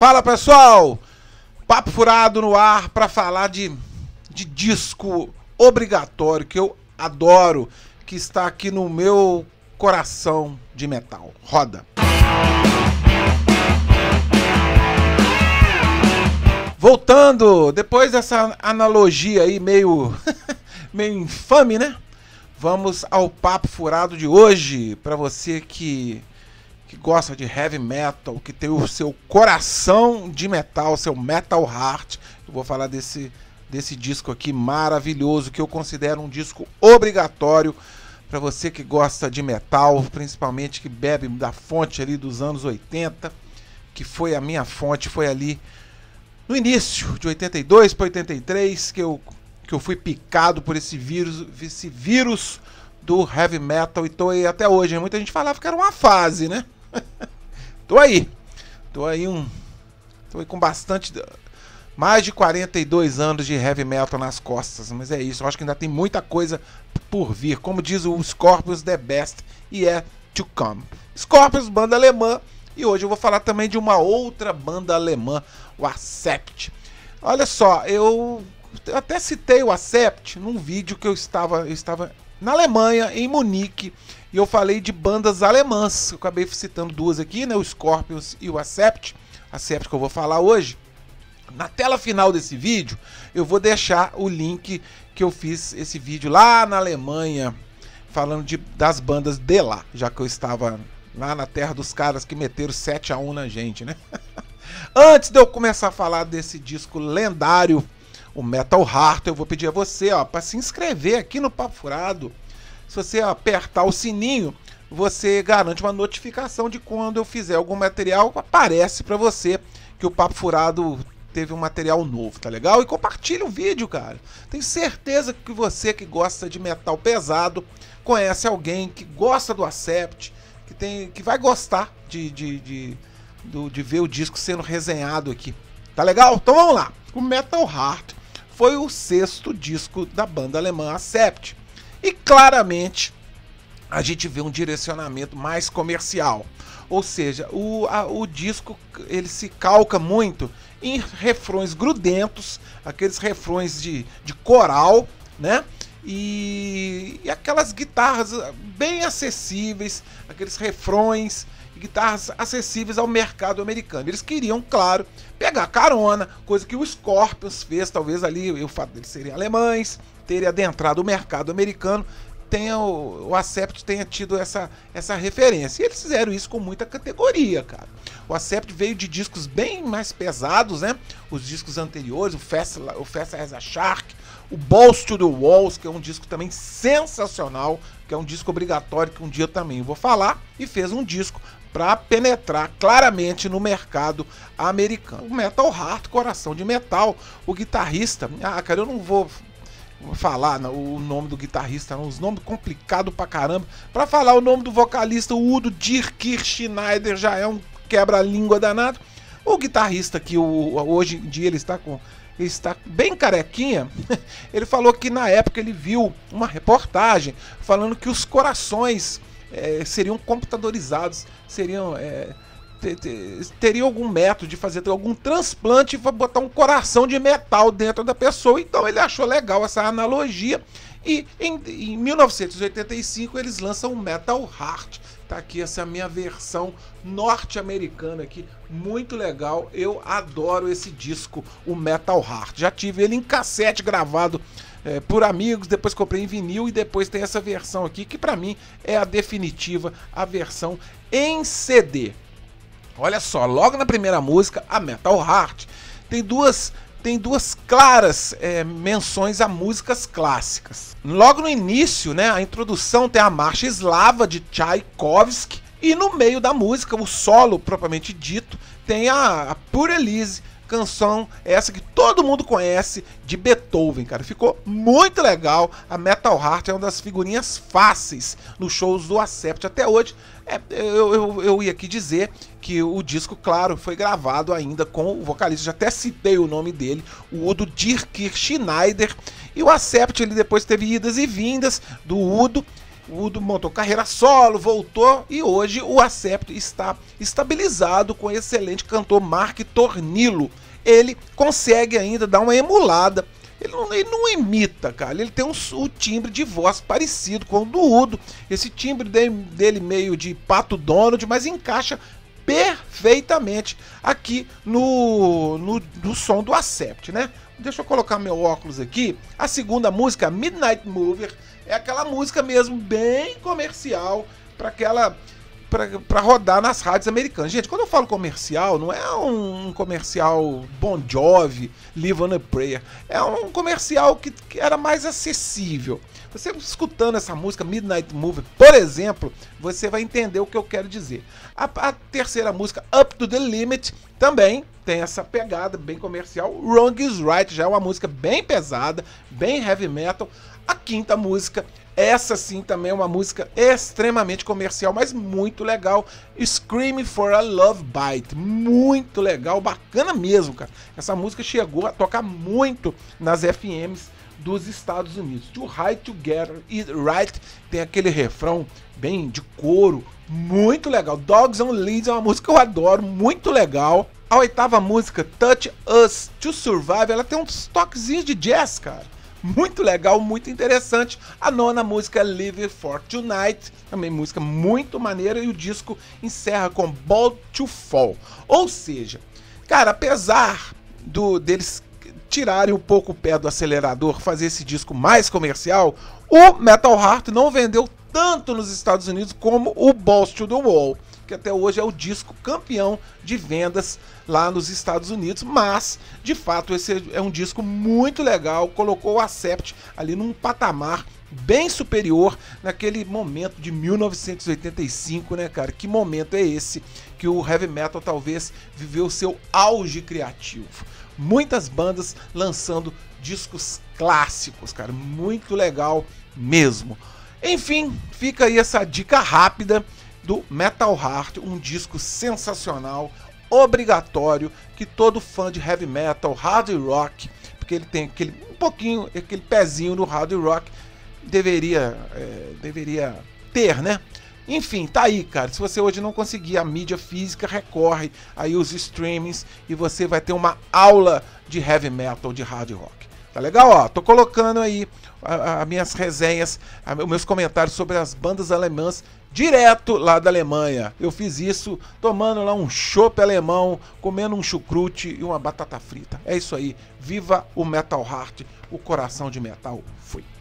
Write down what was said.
Fala pessoal, papo furado no ar para falar de disco obrigatório que eu adoro, que está aqui no meu coração de metal. Roda! Voltando, depois dessa analogia aí meio infame, né? Vamos ao papo furado de hoje, para você que gosta de heavy metal, que tem o seu coração de metal, seu metal heart. Eu vou falar desse disco aqui maravilhoso, que eu considero um disco obrigatório para você que gosta de metal, principalmente que bebe da fonte ali dos anos 80, que foi a minha fonte, foi ali no início de 82 para 83 que eu fui picado por esse vírus do heavy metal, e tô aí até hoje. Muita gente falava que era uma fase, né? Tô aí com bastante, mais de 42 anos de heavy metal nas costas, mas é isso, eu acho que ainda tem muita coisa por vir, como diz o Scorpions, the best yet to come. Scorpions, banda alemã, e hoje eu vou falar também de uma outra banda alemã, o Accept. Olha só, eu até citei o Accept num vídeo que eu estava na Alemanha, em Munique, e eu falei de bandas alemãs. Eu acabei citando duas aqui, né? O Scorpions e o Accept. Accept que eu vou falar hoje. Na tela final desse vídeo, eu vou deixar o link que eu fiz esse vídeo lá na Alemanha, falando das bandas de lá, já que eu estava lá na terra dos caras que meteram 7-1 na gente, né? Antes de eu começar a falar desse disco lendário, o Metal Heart, eu vou pedir a você, ó, para se inscrever aqui no Papo Furado. Se você apertar o sininho, você garante uma notificação de quando eu fizer algum material, aparece para você que o Papo Furado teve um material novo, tá legal? E compartilha o vídeo, cara. Tenho certeza que você que gosta de metal pesado conhece alguém que gosta do Accept, que vai gostar de ver o disco sendo resenhado aqui. Tá legal? Então vamos lá. O Metal Heart foi o 6º disco da banda alemã Accept. E claramente a gente vê um direcionamento mais comercial. Ou seja, o disco ele se calca muito em refrões grudentos, aqueles refrões de coral, né? E aquelas guitarras bem acessíveis, aqueles refrões e guitarras acessíveis ao mercado americano. Eles queriam, claro, pegar carona, coisa que o Scorpions fez, talvez ali o fato deles serem alemães, terem adentrado o mercado americano, o Accept tenha tido essa referência. E eles fizeram isso com muita categoria, cara. O Accept veio de discos bem mais pesados, né? Os discos anteriores, o Fast as a Shark, o Balls to the Walls, que é um disco também sensacional, que é um disco obrigatório que um dia também eu vou falar, e fez um disco para penetrar claramente no mercado americano. O Metal Heart, coração de metal, o guitarrista, cara, eu não vou falar o nome do guitarrista, não, os nomes complicados pra caramba. Pra falar o nome do vocalista, o Udo Dirk Schneider, já é um quebra-língua danado. O guitarrista que hoje em dia ele está bem carequinha. Ele falou que na época ele viu uma reportagem falando que os corações seriam computadorizados, teria algum método de fazer algum transplante e botar um coração de metal dentro da pessoa. Então ele achou legal essa analogia, e em 1985 eles lançam o Metal Heart. Tá aqui essa minha versão norte-americana aqui, muito legal. Eu adoro esse disco, o Metal Heart. Já tive ele em cassete gravado por amigos, depois comprei em vinil, e depois tem essa versão aqui que pra mim é a definitiva, a versão em CD. Olha só, logo na primeira música, a Metal Heart, tem duas claras menções a músicas clássicas. Logo no início, né, a introdução tem a marcha eslava de Tchaikovsky, e no meio da música, o solo propriamente dito, tem a Pure Elise, canção essa que todo mundo conhece, de Beethoven, cara. Ficou muito legal. A Metal Heart é uma das figurinhas fáceis nos shows do Accept até hoje. Eu ia aqui dizer que o disco, claro, foi gravado ainda com o vocalista, já até citei o nome dele, o Udo Dirk Schneider. E o Accept, ele depois teve idas e vindas do Udo, O Udo montou carreira solo, voltou e hoje o Accept está estabilizado com o excelente cantor Mark Tornillo. Ele consegue ainda dar uma emulada. Ele não imita, cara. Ele tem o timbre de voz parecido com o do Udo. Esse timbre dele meio de Pato Donald, mas encaixa perfeitamente aqui no som do Accept, né? Deixa eu colocar meu óculos aqui. A segunda música, Midnight Mover, é aquela música mesmo bem comercial para rodar nas rádios americanas. Gente, quando eu falo comercial, não é um comercial Bon Jovi, Live on a Prayer. É um comercial que era mais acessível. Você escutando essa música, Midnight Mover, por exemplo, você vai entender o que eu quero dizer. A terceira música, Up to the Limit, também tem essa pegada bem comercial. Wrong is Right já é uma música bem pesada, bem heavy metal. A quinta música, essa sim também é uma música extremamente comercial, mas muito legal. Screaming for a Love Bite, muito legal, bacana mesmo, cara. Essa música chegou a tocar muito nas FMs dos Estados Unidos. To Hide Together e Right tem aquele refrão bem de coro, muito legal. Dogs on Leads é uma música que eu adoro, muito legal. A oitava música, Touch Us to Survive, ela tem uns toquezinhos de jazz, cara. Muito legal, muito interessante. A nona música, Live for Tonight, também música muito maneira. E o disco encerra com Ball to Fall. Ou seja, cara, apesar deles tirarem um pouco o pé do acelerador, fazer esse disco mais comercial, o Metal Heart não vendeu tanto nos Estados Unidos como o Balls to the Wall, que até hoje é o disco campeão de vendas lá nos Estados Unidos, mas de fato esse é um disco muito legal, colocou o Accept ali num patamar bem superior naquele momento de 1985, né, cara? Que momento é esse que o heavy metal talvez viveu seu auge criativo. Muitas bandas lançando discos clássicos, cara, muito legal mesmo. Enfim, fica aí essa dica rápida do Metal Heart, um disco sensacional, obrigatório, que todo fã de heavy metal, hard rock, porque ele tem aquele pezinho no hard rock, deveria ter, né? Enfim, tá aí, cara. Se você hoje não conseguir a mídia física, recorre aí os streamings e você vai ter uma aula de heavy metal, de hard rock. Tá legal? Ó, tô colocando aí as minhas resenhas, os meus comentários sobre as bandas alemãs direto lá da Alemanha. Eu fiz isso tomando lá um chopp alemão, comendo um chucrute e uma batata frita. É isso aí. Viva o Metal Heart, o coração de metal. Fui.